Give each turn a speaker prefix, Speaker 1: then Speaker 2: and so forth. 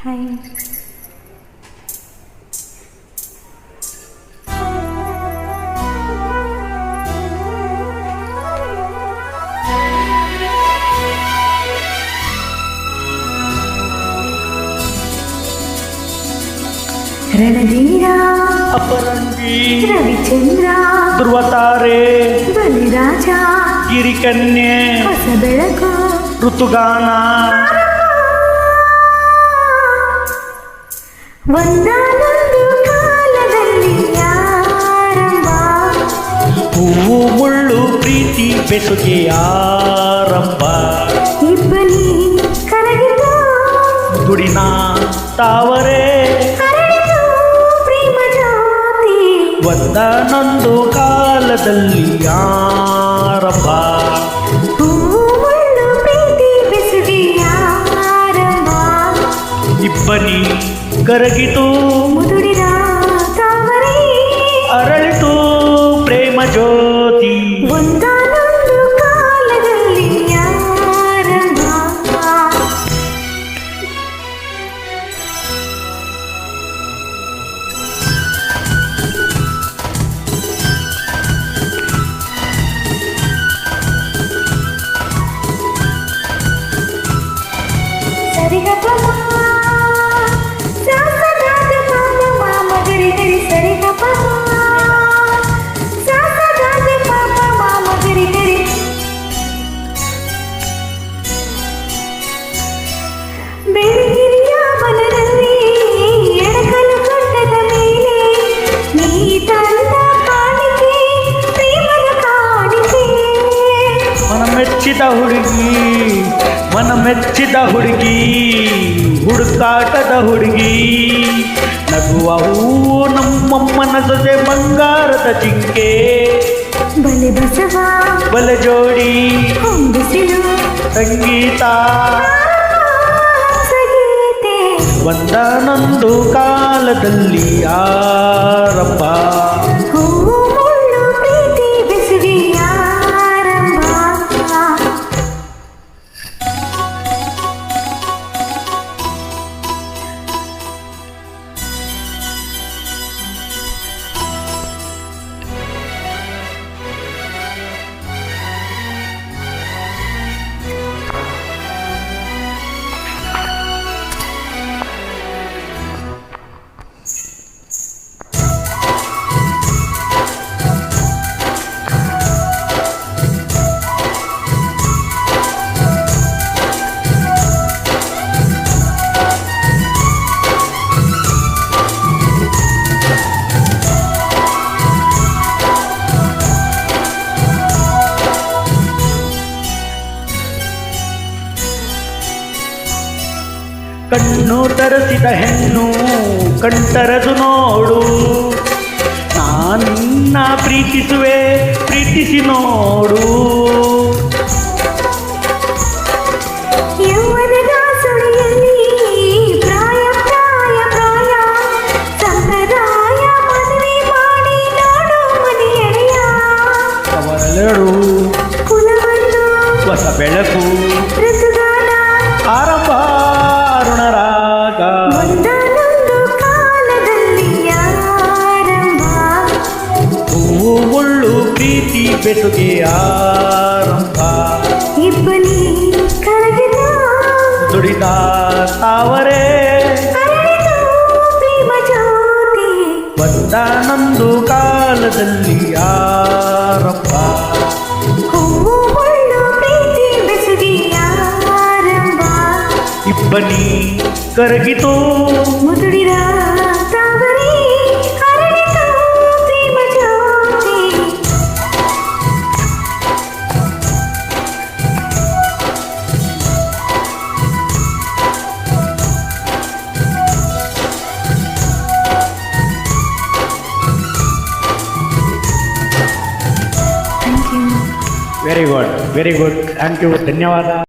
Speaker 1: Hi. Ranadheera
Speaker 2: ಅಪರಂಜಿ
Speaker 1: ರವಿಚಂದ್ರ
Speaker 2: ಧ್ರುವತಾರೆ
Speaker 1: ಬಲಿರಾಜ
Speaker 2: ಗಿರಿಕನ್ಯೆ
Speaker 1: ಹೊಸ ಬೆಳಕು
Speaker 2: ಋತುಗಾನ
Speaker 1: ಒಂದಾನೊಂದು ಕಾಲದಲ್ಲಿ ಆರಂಭ
Speaker 2: ಹೂವು ಮುಳ್ಳು ಪ್ರೀತಿ ಬೆಸುಗೆ ಆರಂಭ
Speaker 1: ಇಬ್ಬನಿ ಕರಗಿತು
Speaker 2: ದುಡಿನ ತಾವರೆ
Speaker 1: ಹರಡಿತು ಪ್ರೇಮ ಜ್ಯೋತಿ
Speaker 2: ಒಂದಾನೊಂದು ಕಾಲದಲ್ಲಿ ಆರಂಭ
Speaker 1: ಹೂವು ಮುಳ್ಳು ಪ್ರೀತಿ ಬೆಸುಗೆ ಆರಂಭ
Speaker 2: ಇಬ್ಬನಿ ಕರಗಿತು
Speaker 1: ಮುದುಡಿದ ತಾವರೆ
Speaker 2: ಅರಳಿತು ಪ್ರೇಮ ಜ್ಯೋತಿ
Speaker 1: ಒಂದಾನೊಂದು ಕಾಲದಲ್ಲಿ ಆರಂಭ. ಸರಿಗಮ ಸಾಸದಾದ ಪಾಪ ಮಗರಿ ಗರಿ ಸರಿಗಮ ಸಾಸದಾದ ಪಾಪ ಮಗರಿ ಗರಿ ಬೆಳಗಿರಿಯ ಮನದಲ್ಲಿ ಎಡಕಲು ಗುಡ್ಡದ ಮೇಲೆ ನೀ ತಂದ ಕಾಣಿಕೆ ಪ್ರೇಮದ ಕಾಣಿಕೆ
Speaker 2: ಮನಮೆಚ್ಚಿದ ಹುಡುಗಿ ಹುಡುಕಾಟದ ಹುಡುಗಿ ನಗುವ ಹೂವು ನಮ್ಮಮ್ಮನ ಸೊಸೆ ಬಂಗಾರದ ಜಿಂಕೆ
Speaker 1: ಬಲೆ ಬಸವ
Speaker 2: ಬಲೆ ಜೋಡಿ
Speaker 1: ಹೊಂದಿಸಿಲು
Speaker 2: ಸಂಗೀತ
Speaker 1: ಸಂಗೀತೆ
Speaker 2: ಒಂದಾನೊಂದು ಕಾಲದಲ್ಲಿ ಆರಂಭ
Speaker 1: ಹೂವು ಮುಳ್ಳು ಪ್ರೀತಿ ಬೆಸುಗೆ ಆರಂಭ.
Speaker 2: ಕಣ್ಣು ತರಸಿದ ಹೆಣ್ಣು ಕಣ್ತರದು ನೋಡು ನಾನಿನ್ನ ಪ್ರೀತಿಸುವೆ ಪ್ರೀತಿಸಿ ನೋಡು
Speaker 1: ಯೌವನದ ಸುಳಿಯಲ್ಲಿ ಪ್ರಾಯ ಪ್ರಾಯ ಪ್ರಾಯ ಸಂಪ್ರದಾಯ ಮದುವೆ ಮಾಡಿ ನಾಡು ಮನೆಯೆಡೆಯ
Speaker 2: ಅವರೆಲ್ಲರೂ
Speaker 1: ಕುಲವನ್ನು
Speaker 2: ಹೊಸ ಬೆಳಕು
Speaker 1: ಋತುಗಾನ
Speaker 2: ಆರಂಭ ಅರುಣರಾಗ
Speaker 1: ಒಂದಾನೊಂದು ಕಾಲದಲ್ಲಿ ಆರಂಭ
Speaker 2: ಹೂವು ಮುಳ್ಳು ಪ್ರೀತಿ ಬೆಸುಗೆ ಆರಂಭ
Speaker 1: ಇಬ್ಬನಿ ಕರಗಿದ
Speaker 2: ದುಡಿದ ತಾವರೆ
Speaker 1: ಹರಡಿತು ಪ್ರೇಮ ಜ್ಯೋತಿ
Speaker 2: ಒಂದಾನೊಂದು ಕಾಲದಲ್ಲಿ ಆರಂಭ
Speaker 1: ಹೂವು ಮುಳ್ಳು ಪ್ರೀತಿ ಬೆಸುಗೆ ಆರಂಭ
Speaker 2: ಇಬ್ಬನಿ ಕರಗಿತು
Speaker 1: ಮುದುಡಿದ ತಾವರೆ ಹರಡಿತು ಪ್ರೇಮ ಜ್ಯೋತಿ. Thank you.
Speaker 2: Very good thank you ಧನ್ಯವಾದ.